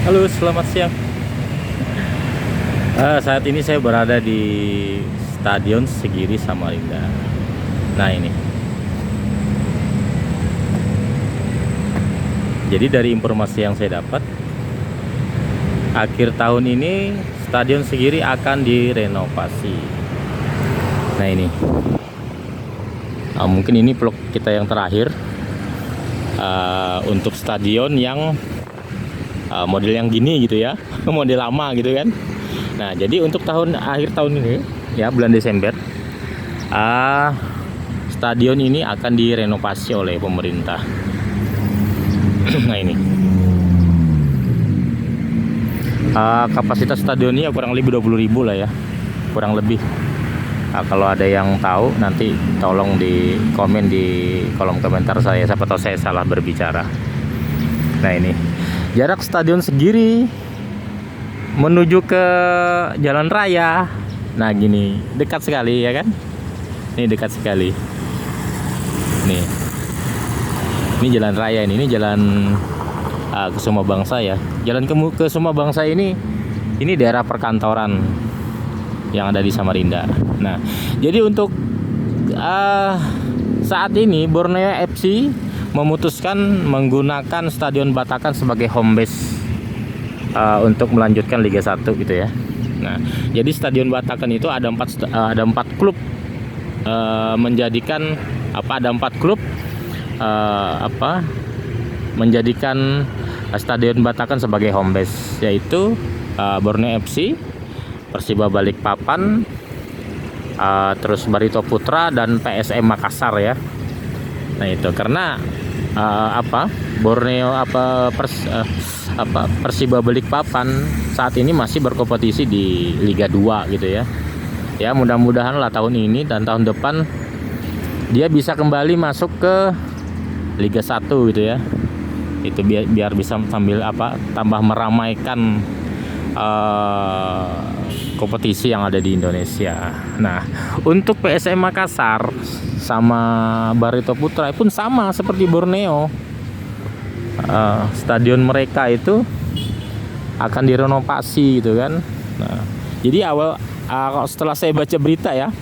Halo, selamat siang. Saat ini saya berada di Stadion Segiri Samarinda. Nah ini. Jadi dari informasi yang saya dapat, akhir tahun ini Stadion Segiri akan direnovasi. Nah ini. Mungkin ini vlog kita yang terakhir untuk stadion yang model yang gini gitu ya, model lama gitu kan. Nah, jadi untuk akhir tahun ini ya, bulan Desember, stadion ini akan direnovasi oleh pemerintah. Nah ini, kapasitas stadionnya kurang lebih 20.000 lah ya, kurang lebih. Kalau ada yang tahu nanti tolong di komen di kolom komentar saya, siapa tahu saya salah berbicara. Nah ini, jarak Stadion Segiri menuju ke jalan raya. Nah gini, dekat sekali ya kan? Ini dekat sekali. Ini jalan raya ini jalan Kusuma Bangsa ya. Jalan ke Kusuma Bangsa ini daerah perkantoran yang ada di Samarinda. Nah, jadi untuk saat ini Borneo FC memutuskan menggunakan Stadion Batakan sebagai home base untuk melanjutkan Liga 1 gitu ya. Nah, jadi Stadion Batakan itu ada empat klub menjadikan ada empat klub menjadikan Stadion Batakan sebagai home base, yaitu Borneo FC, Persiba Balikpapan, terus Barito Putra dan PSM Makassar ya. Nah itu karena Borneo Persiba Balikpapan saat ini masih berkompetisi di Liga 2 gitu ya. Ya mudah-mudahan lah tahun ini dan tahun depan dia bisa kembali masuk ke Liga 1 gitu ya. Itu biar bisa sambil tambah meramaikan kompetisi yang ada di Indonesia. Nah, untuk PSM Makassar sama Barito Putra pun sama seperti Borneo. Stadion mereka itu akan direnovasi gitu kan. Nah, jadi setelah saya baca berita ya,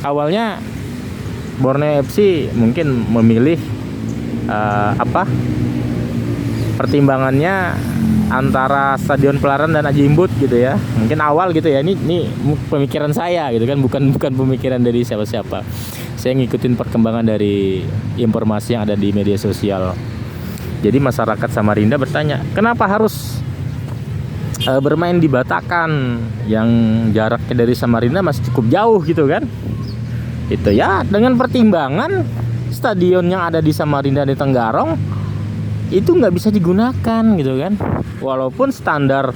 awalnya Borneo FC mungkin memilih pertimbangannya antara Stadion Pelaran dan Aji Imbut gitu ya. Mungkin awal gitu ya. Ini pemikiran saya gitu kan, bukan pemikiran dari siapa-siapa. Saya ngikutin perkembangan dari informasi yang ada di media sosial. Jadi masyarakat Samarinda bertanya, kenapa harus bermain di Batakan yang jaraknya dari Samarinda masih cukup jauh gitu kan? Itu ya dengan pertimbangan stadion yang ada di Samarinda di Tenggarong itu nggak bisa digunakan gitu kan, walaupun standar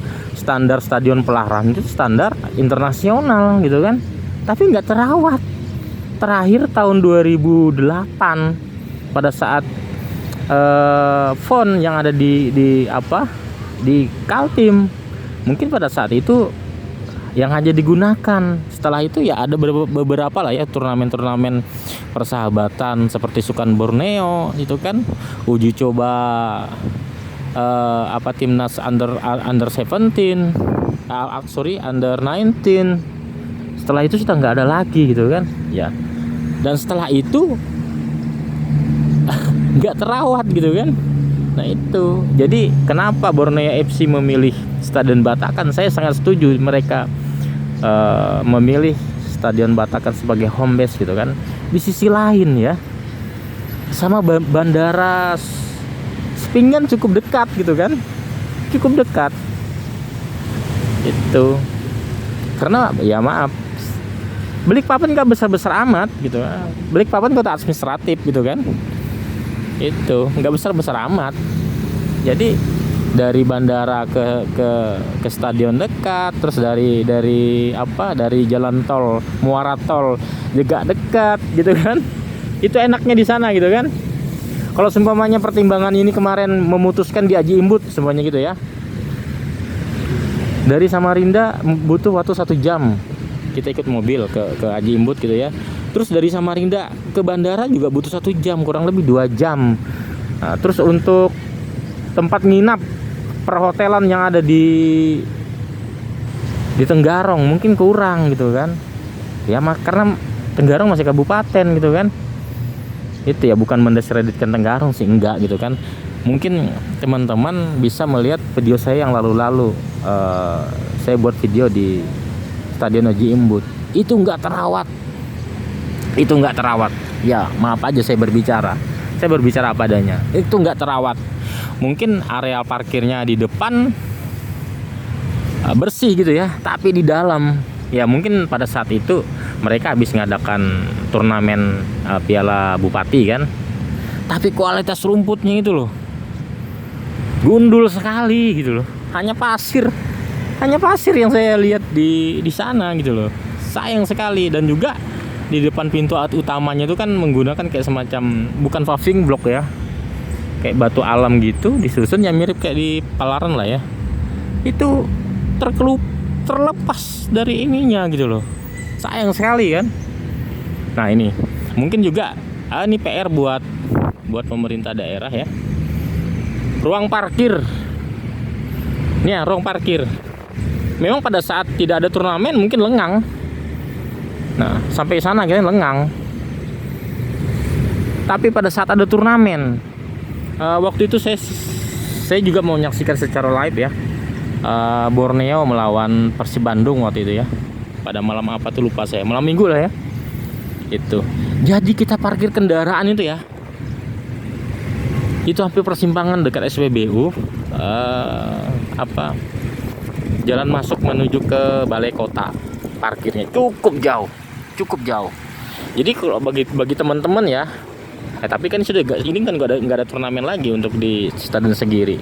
Stadion Pelaran itu standar internasional gitu kan, tapi nggak terawat. Terakhir tahun 2008 pada saat FON yang ada di Kaltim, mungkin pada saat itu yang hanya digunakan. Setelah itu ya ada beberapa lah ya turnamen persahabatan seperti Sukan Borneo itu kan, uji coba timnas under 17 under 19. Setelah itu sudah nggak ada lagi gitu kan ya, dan setelah itu nggak terawat gitu kan. Nah itu jadi kenapa Borneo FC memilih Stadion Batakan. Saya sangat setuju mereka memilih Stadion Batakan sebagai home base gitu kan. Di sisi lain ya, sama bandara Sepinggan cukup dekat gitu kan, cukup dekat itu. Karena ya maaf, Balikpapan nggak besar-besar amat gitu. Balikpapan kota administratif gitu kan, itu nggak besar-besar amat. Jadi dari bandara ke stadion dekat, terus dari jalan tol Muara Tol juga dekat gitu kan. Itu enaknya di sana gitu kan. Kalau seumpamanya pertimbangan ini kemarin memutuskan di Aji Imbut semuanya gitu ya, dari Samarinda butuh waktu 1 jam kita ikut mobil ke Aji Imbut gitu ya. Terus dari Samarinda ke bandara juga butuh 1 jam, kurang lebih 2 jam. Nah, terus untuk tempat nginap perhotelan yang ada di Tenggarong mungkin kurang gitu kan ya, karena Tenggarong masih kabupaten gitu kan. Itu ya, bukan mendiskreditkan Tenggarong sih, enggak gitu kan. Mungkin teman-teman bisa melihat video saya yang lalu-lalu, saya buat video di Stadion Haji Imbut, itu enggak terawat, ya maaf aja saya berbicara apa adanya, itu enggak terawat. Mungkin area parkirnya di depan bersih gitu ya, tapi di dalam ya mungkin pada saat itu mereka habis ngadakan turnamen Piala Bupati kan, tapi kualitas rumputnya itu loh gundul sekali gitu loh, hanya pasir yang saya lihat di sana gitu loh, sayang sekali. Dan juga di depan pintu utamanya itu kan menggunakan kayak semacam, bukan paving block ya, kayak batu alam gitu disusun, yang mirip kayak di Palaran lah ya. Itu terlepas dari ininya gitu loh, sayang sekali kan. Nah ini mungkin juga ini PR buat pemerintah daerah ya, ruang parkir ini ya, ruang parkir memang pada saat tidak ada turnamen mungkin lengang. Nah sampai sana kita lengang, tapi pada saat ada turnamen, waktu itu saya juga mau menyaksikan secara live ya, Borneo melawan Persib Bandung waktu itu ya, pada malam apa tuh lupa saya, malam minggu lah ya itu. Jadi kita parkir kendaraan itu ya, itu hampir persimpangan dekat SPBU, jalan masuk menuju ke balai kota, parkirnya cukup jauh. Jadi kalau bagi teman-teman ya, tapi kan sudah ini kan nggak ada turnamen lagi untuk di Stadion Segiri.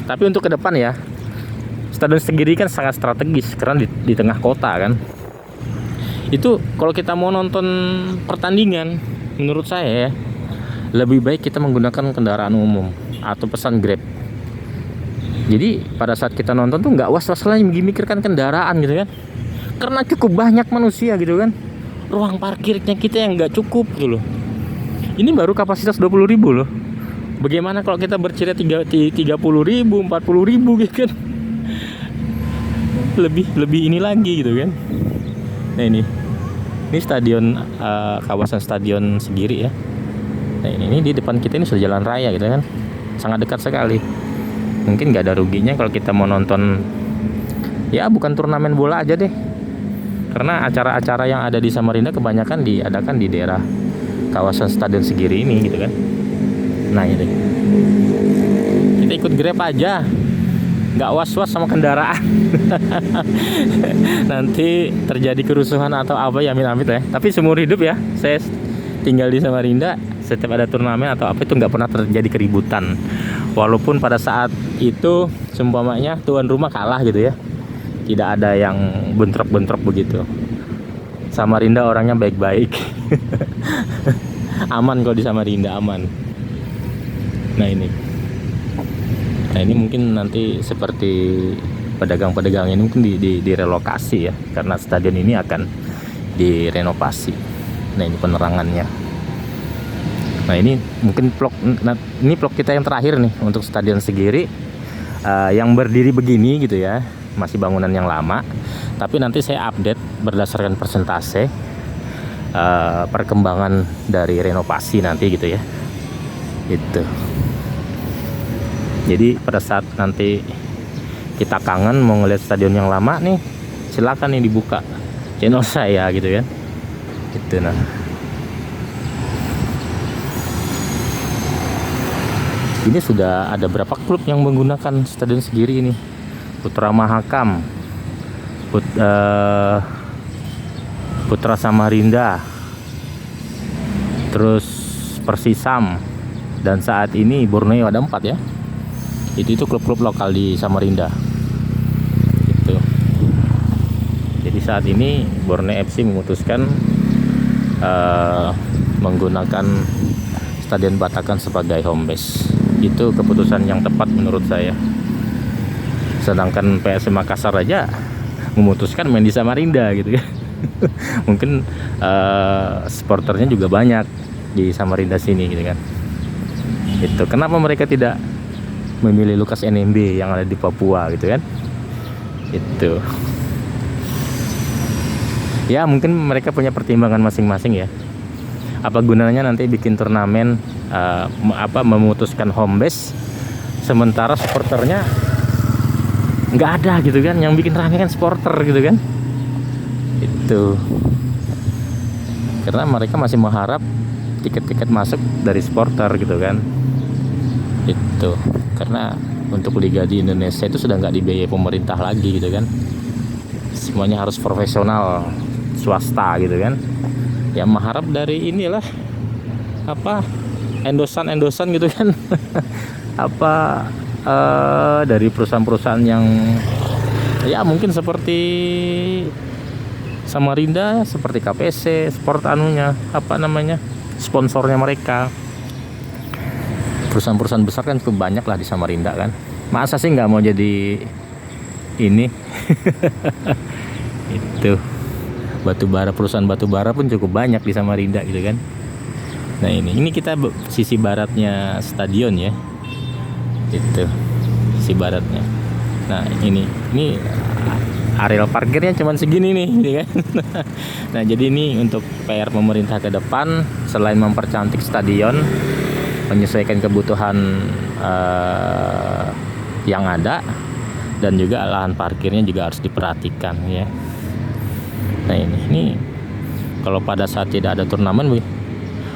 Tapi untuk ke depan ya, Stadion Segiri kan sangat strategis karena di tengah kota kan. Itu kalau kita mau nonton pertandingan, menurut saya ya, lebih baik kita menggunakan kendaraan umum atau pesan Grab. Jadi pada saat kita nonton tuh nggak was-was lagi memikirkan kendaraan gitu kan, karena cukup banyak manusia gitu kan. Ruang parkirnya kita yang nggak cukup gitu loh. Ini baru kapasitas 20.000 loh. Bagaimana kalau kita bercerita 30.000, 40.000 gitu kan? Lebih ini lagi gitu kan. Nah ini stadion, kawasan Stadion Segiri ya. Nah ini di depan kita ini sudah jalan raya gitu kan, sangat dekat sekali. Mungkin nggak ada ruginya kalau kita mau nonton ya, bukan turnamen bola aja deh, karena acara-acara yang ada di Samarinda kebanyakan diadakan di daerah kawasan Stadion Segiri ini gitu kan. Nah ini kita ikut Grab aja, nggak was-was sama kendaraan. Nanti terjadi kerusuhan atau apa ya, amit-amit ya. Tapi seumur hidup ya saya tinggal di Samarinda, setiap ada turnamen atau apa itu nggak pernah terjadi keributan. Walaupun pada saat itu seumpamanya tuan rumah kalah gitu ya, tidak ada yang bentrok-bentrok begitu. Samarinda orangnya baik-baik. Aman kalau di Samarinda, aman. Nah ini mungkin nanti seperti pedagang-pedagang ini mungkin direlokasi ya, karena stadion ini akan direnovasi. Nah ini penerangannya. Nah ini mungkin vlog kita yang terakhir nih untuk Stadion Segiri, yang berdiri begini gitu ya, masih bangunan yang lama. Tapi nanti saya update berdasarkan persentase perkembangan dari renovasi nanti gitu ya. Itu. Jadi pada saat nanti kita kangen mau ngeliat stadion yang lama nih, silakan nih dibuka channel saya gitu ya. Itu nah. Ini sudah ada berapa klub yang menggunakan Stadion Segiri ini? Putra Mahakam, Putra Samarinda, terus Persisam, dan saat ini Borneo, ada 4 ya. Itu klub-klub lokal di Samarinda. Gitu. Jadi saat ini Borneo FC memutuskan menggunakan Stadion Batakan sebagai home base. Itu keputusan yang tepat menurut saya. Sedangkan PS Makassar aja memutuskan main di Samarinda gitu ya. Mungkin supporternya juga banyak di Samarinda sini gitu kan. Itu kenapa mereka tidak memilih Lukas NMB yang ada di Papua gitu kan. Itu ya mungkin mereka punya pertimbangan masing-masing ya. Apa gunanya nanti bikin turnamen memutuskan home base sementara supporternya nggak ada gitu kan. Yang bikin rame kan supporter gitu kan. Itu karena mereka masih mengharap tiket-tiket masuk dari supporter gitu kan. Itu karena untuk liga di Indonesia itu sudah nggak dibiayai pemerintah lagi gitu kan. Semuanya harus profesional swasta gitu kan. Ya mengharap dari inilah endosan gitu kan. Dari perusahaan-perusahaan yang ya mungkin seperti Samarinda, seperti KPC, sponsornya mereka. Perusahaan-perusahaan besar kan cukup banyak lah di Samarinda kan. Masa sih nggak mau jadi ini? Itu perusahaan batubara pun cukup banyak di Samarinda gitu kan. Nah ini kita sisi baratnya stadion ya. Itu sisi baratnya. Nah ini areal parkirnya cuman segini nih gitu kan. Nah jadi ini untuk PR pemerintah ke depan, selain mempercantik stadion, menyesuaikan kebutuhan yang ada, dan juga lahan parkirnya juga harus diperhatikan ya. Nah ini kalau pada saat tidak ada turnamen,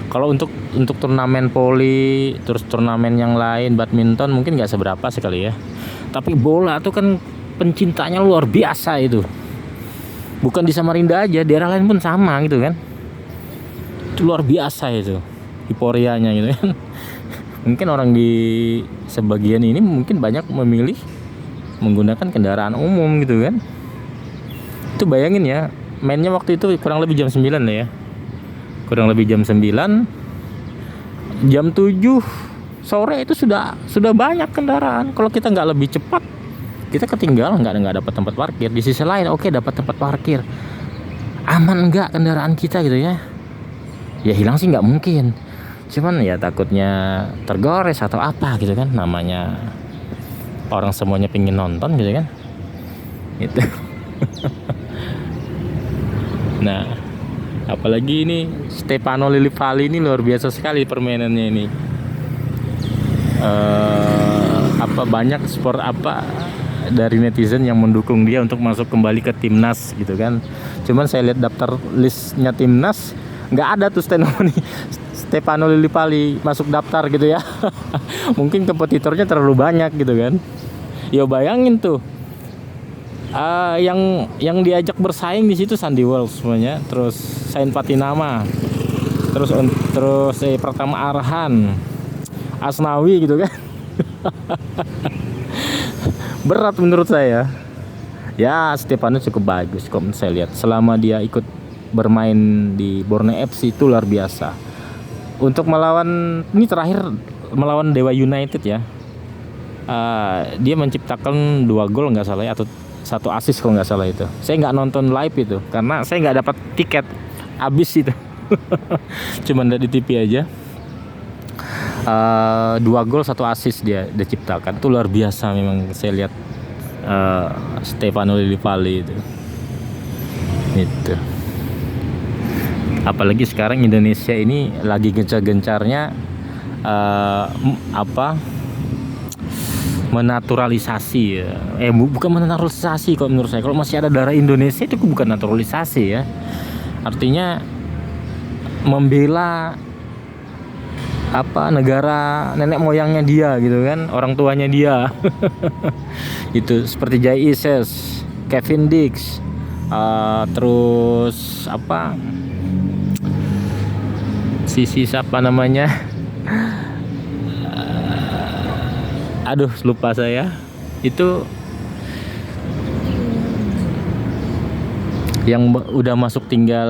kalau untuk turnamen voli, terus turnamen yang lain, badminton mungkin nggak seberapa sekali ya. Tapi bola tuh kan pencintanya luar biasa itu. Bukan di Samarinda aja, daerah lain pun sama gitu kan. Itu luar biasa itu euforianya gitu kan. Mungkin orang di sebagian ini mungkin banyak memilih menggunakan kendaraan umum gitu kan. Itu bayangin ya, mainnya waktu itu kurang lebih jam 9 lah ya. Kurang lebih jam 9. Jam 7 sore itu sudah banyak kendaraan. Kalau kita nggak lebih cepat, kita ketinggalan, nggak dapat tempat parkir. Di sisi lain oke, dapat tempat parkir. Aman nggak kendaraan kita gitu ya? Ya hilang sih nggak mungkin. Cuman ya takutnya tergores atau apa gitu kan. Namanya orang semuanya pingin nonton gitu kan. Itu. Nah, apalagi ini Stefano Lillipali ini luar biasa sekali permainannya ini. Banyak sport dari netizen yang mendukung dia untuk masuk kembali ke timnas gitu kan. Cuman saya lihat daftar listnya timnas, nggak ada tuh Stefano Lillipali masuk daftar gitu ya. Mungkin kompetitornya terlalu banyak gitu kan. Ya bayangin tuh. Yang diajak bersaing di situ Sandy Walsh semuanya, terus Sain Patinama, terus Pratama Arhan, Asnawi gitu kan. Berat menurut saya. Ya Stefano cukup bagus kok saya lihat. Selama dia ikut bermain di Borneo FC itu luar biasa. Untuk ini terakhir melawan Dewa United ya. Dia menciptakan 2 gol nggak salah ya, atau 1 assist kalau nggak salah itu. Saya nggak nonton live itu karena saya nggak dapat tiket, habis itu. Cuman dari TV aja. 2 gol 1 assist dia ciptakan. Itu luar biasa memang saya lihat Stefano Lillipali itu. Itu. Apalagi sekarang Indonesia ini lagi gencar-gencarnya menaturalisasi ya. Bukan menaturalisasi kalau menurut saya. Kalau masih ada darah Indonesia itu bukan naturalisasi ya. Artinya membela negara nenek moyangnya dia gitu kan, orang tuanya dia. Itu seperti Jai Ises, Kevin Dix, terus siapa namanya? Aduh lupa saya. Itu yang udah masuk tinggal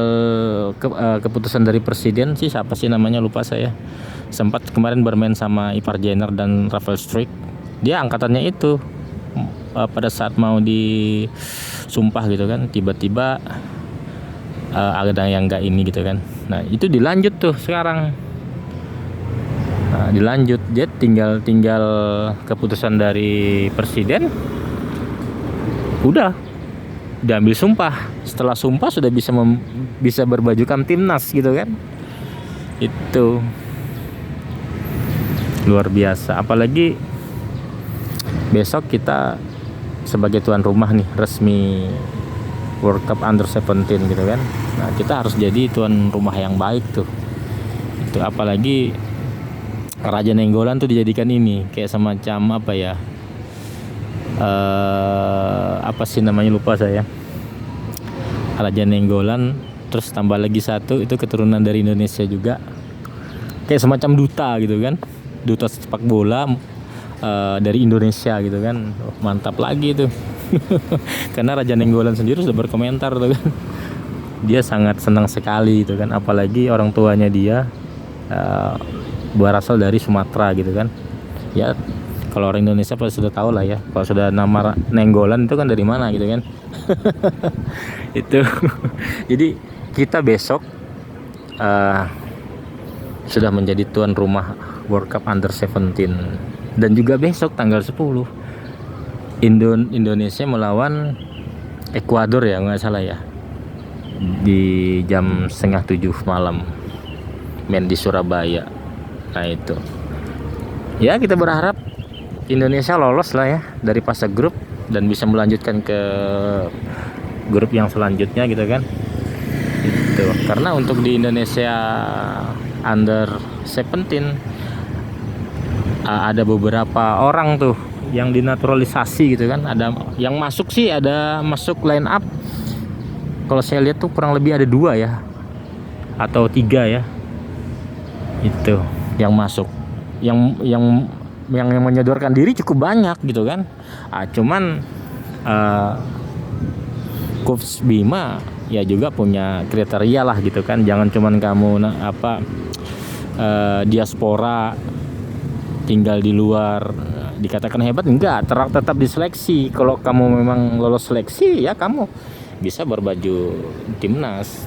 keputusan dari presiden sih, siapa sih namanya, lupa saya. Sempat kemarin bermain sama Ivar Jenner dan Rafael Struijk. Dia angkatannya itu pada saat mau disumpah gitu kan, tiba-tiba ada yang enggak ini gitu kan. Nah itu dilanjut tuh sekarang. dilanjut. Dia tinggal keputusan dari presiden, udah diambil sumpah. Setelah sumpah sudah bisa berbajukan timnas gitu kan. Itu luar biasa. Apalagi besok kita sebagai tuan rumah nih, resmi World Cup Under 17 gitu kan. Nah, kita harus jadi tuan rumah yang baik tuh. Itu apalagi Raja Nainggolan tuh dijadikan ini kayak semacam apa ya? Apa sih namanya, lupa saya. Raja Nainggolan terus tambah lagi satu itu keturunan dari Indonesia juga. Kayak semacam duta gitu kan. Duta sepak bola dari Indonesia gitu kan. Mantap lagi tuh. Karena Raja Nainggolan sendiri sudah berkomentar tuh kan. Dia sangat senang sekali gitu kan, apalagi orang tuanya dia berasal dari Sumatera gitu kan. Ya kalau orang Indonesia pasti sudah tahu lah ya, kalau sudah nama Nainggolan itu kan dari mana gitu kan. Itu jadi kita besok sudah menjadi tuan rumah World Cup Under 17, dan juga besok tanggal 10 Indonesia melawan Ekuador ya, nggak salah ya, di jam 6:30 malam, main di Surabaya. Nah itu ya, kita berharap Indonesia lolos lah ya dari fase grup dan bisa melanjutkan ke grup yang selanjutnya gitu kan. Itu karena untuk di Indonesia Under 17 ada beberapa orang tuh yang dinaturalisasi gitu kan. Ada yang masuk sih, ada masuk line up. Kalau saya lihat tuh kurang lebih ada 2 ya atau 3 ya. Itu yang masuk. Yang menyodorkan diri cukup banyak gitu kan. Cuman Coach Bima ya juga punya kriteria lah gitu kan. Jangan cuman kamu diaspora tinggal di luar dikatakan hebat, enggak, tetap diseleksi. Kalau kamu memang lolos seleksi ya kamu bisa berbaju timnas.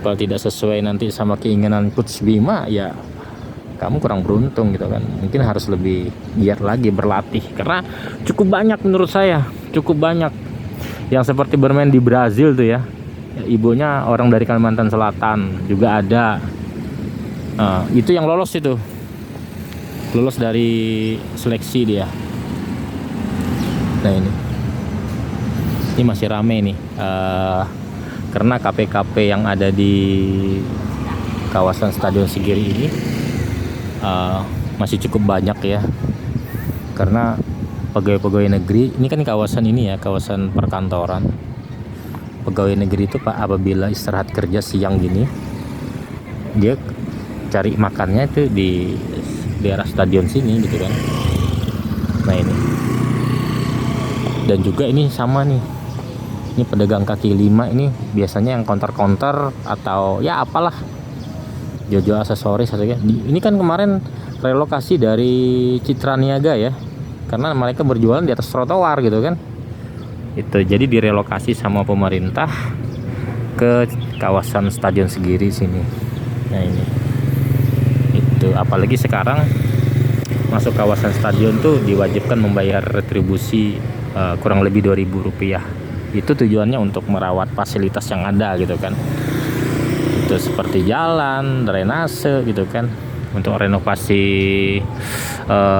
Kalau tidak sesuai nanti sama keinginan Coach Bima ya kamu kurang beruntung gitu kan. Mungkin harus lebih giat lagi berlatih, karena cukup banyak menurut saya, cukup banyak yang seperti bermain di Brazil tuh ya, ibunya orang dari Kalimantan Selatan juga ada. Itu yang lolos dari seleksi dia. Nah ini masih rame nih, karena KP-KP yang ada di kawasan Stadion Sigiri ini masih cukup banyak ya, karena pegawai-pegawai negeri ini kan kawasan ini ya, kawasan perkantoran. Pegawai negeri itu Pak, apabila istirahat kerja siang gini, dia cari makannya itu di daerah stadion sini gitu kan. Nah ini, dan juga ini sama nih, ini pedagang kaki lima ini biasanya yang counter atau ya apalah, Jojo aksesoris atau ya. Ini kan kemarin relokasi dari Citra Niaga ya, karena mereka berjualan di atas trotoar gitu kan. Itu jadi direlokasi sama pemerintah ke kawasan Stadion Sigiri sini. Nah ini itu, apalagi sekarang masuk kawasan stadion tuh diwajibkan membayar retribusi kurang lebih Rp2.000. Itu tujuannya untuk merawat fasilitas yang ada gitu kan. Itu seperti jalan, drainase gitu kan. Untuk renovasi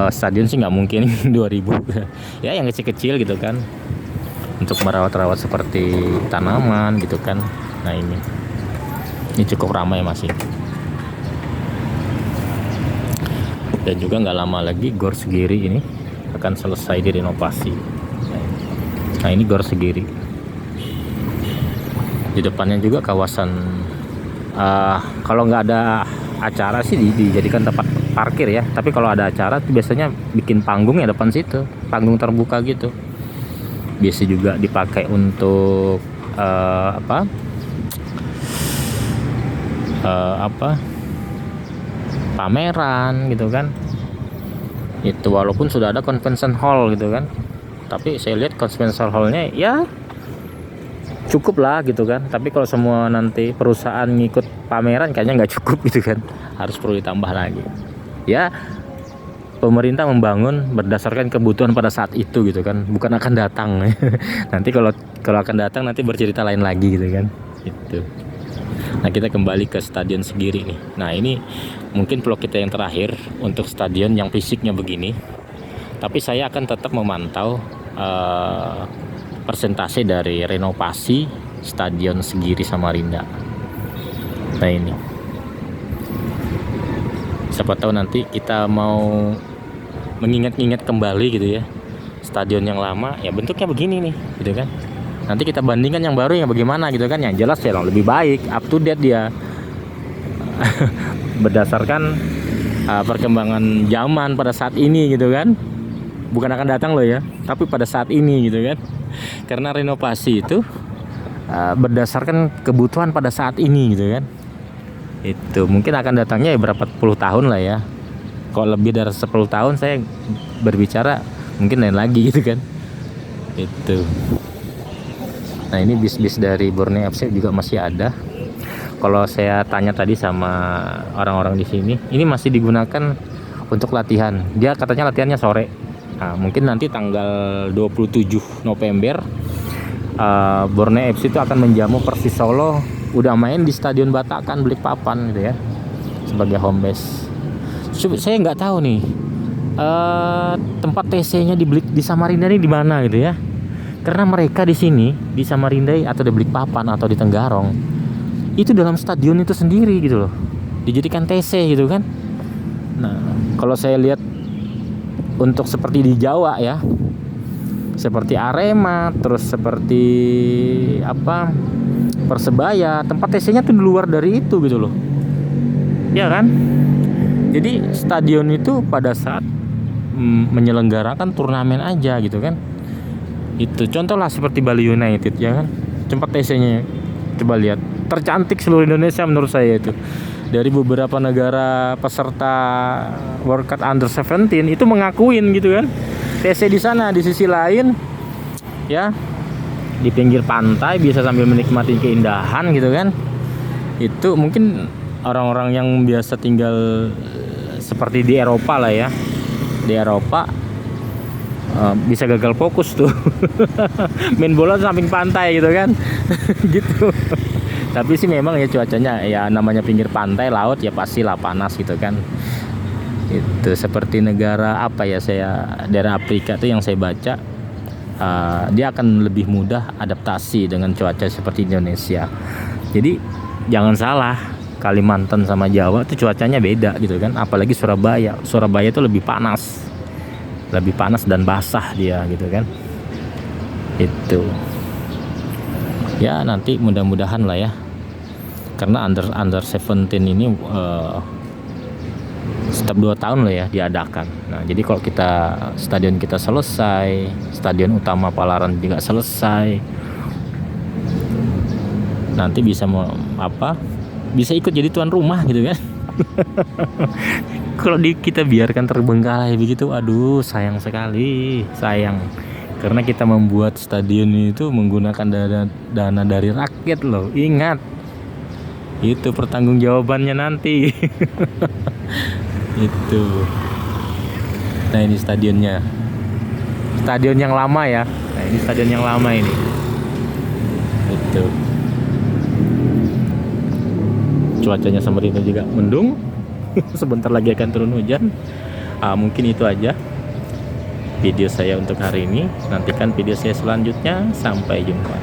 stadion sih nggak mungkin 2.000 ya, yang kecil-kecil gitu kan, untuk merawat-rawat seperti tanaman gitu kan. Nah ini cukup ramai masih. Dan juga nggak lama lagi Gor Segiri ini akan selesai direnovasi. Nah ini Gor Segiri, di depannya juga kawasan kalau nggak ada acara sih dijadikan tempat parkir ya, tapi kalau ada acara tuh biasanya bikin panggung ya depan situ, panggung terbuka gitu. Biasa juga dipakai untuk pameran gitu kan. Itu walaupun sudah ada convention hall gitu kan, tapi saya lihat convention hallnya ya cukup lah gitu kan. Tapi kalau semua nanti perusahaan ngikut pameran kayaknya nggak cukup gitu kan, harus perlu ditambah lagi. Ya, pemerintah membangun berdasarkan kebutuhan pada saat itu gitu kan, bukan akan datang. Nanti kalau akan datang nanti bercerita lain lagi gitu kan. Itu. Nah, kita kembali ke Stadion Segiri nih. Nah, ini mungkin vlog kita yang terakhir untuk stadion yang fisiknya begini. Tapi saya akan tetap memantau persentase dari renovasi Stadion Segiri Samarinda. Nah, ini. Siapa tahu nanti kita mau mengingat-ingat kembali gitu ya, stadion yang lama ya bentuknya begini nih gitu kan. Nanti kita bandingkan yang baru yang bagaimana gitu kan. Yang jelas ya lebih baik, up to date dia. Berdasarkan perkembangan zaman pada saat ini gitu kan. Bukan akan datang loh ya, tapi pada saat ini gitu kan. Karena renovasi itu berdasarkan kebutuhan pada saat ini gitu kan. Itu mungkin akan datangnya ya berapa puluh tahun lah ya. Kalau lebih dari 10 tahun saya berbicara mungkin lain lagi gitu kan. Itu. Nah, ini bis-bis dari Borneo FC juga masih ada. Kalau saya tanya tadi sama orang-orang di sini, ini masih digunakan untuk latihan. Dia katanya latihannya sore. Nah, mungkin nanti tanggal 27 November Borneo FC itu akan menjamu Persis Solo. Udah main di Stadion Batakan Balikpapan gitu ya, sebagai home base. Saya nggak tahu nih tempat TC-nya di Samarinda ini di mana gitu ya. Karena mereka di sini di Samarinda atau di Balikpapan atau di Tenggarong itu dalam stadion itu sendiri gitu loh, dijadikan TC gitu kan. Nah, kalau saya lihat untuk seperti di Jawa ya, seperti Arema, terus seperti Persebaya, tempat TC-nya tuh di luar dari itu gitu loh. Ya kan? Jadi stadion itu pada saat menyelenggarakan turnamen aja gitu kan. Itu contoh lah seperti Bali United ya kan. Tempat TC-nya coba lihat, tercantik seluruh Indonesia menurut saya itu. Dari beberapa negara peserta World Cup Under 17 itu mengakuin gitu kan. TC di sana, di sisi lain ya, di pinggir pantai bisa sambil menikmati keindahan gitu kan. Itu mungkin orang-orang yang biasa tinggal seperti di Eropa lah ya, di Eropa bisa gagal fokus tuh. Main bola samping pantai gitu kan. Gitu. Tapi sih memang ya cuacanya ya namanya pinggir pantai, laut ya pastilah panas gitu kan. Itu seperti negara daerah Afrika tuh yang saya baca, dia akan lebih mudah adaptasi dengan cuaca seperti Indonesia. Jadi jangan salah, Kalimantan sama Jawa itu cuacanya beda gitu kan. Apalagi Surabaya itu lebih panas dan basah dia gitu kan. Itu ya nanti mudah-mudahan lah ya, karena under 17 ini setiap 2 tahun lah ya diadakan. Nah, jadi kalau stadion kita selesai, stadion utama Palaran juga selesai, nanti bisa bisa ikut jadi tuan rumah gitu kan. Kalau kita biarkan terbengkalai begitu, aduh sayang sekali, sayang. Karena kita membuat stadion itu menggunakan dana dari rakyat loh, ingat. Itu pertanggungjawabannya nanti. Itu. Nah, ini stadionnya. Stadion yang lama ya. Nah, ini stadion yang lama ini. Itu. Cuacanya Samarinda juga mendung. Sebentar lagi akan turun hujan. Mungkin itu aja video saya untuk hari ini. Nantikan video saya selanjutnya. Sampai jumpa.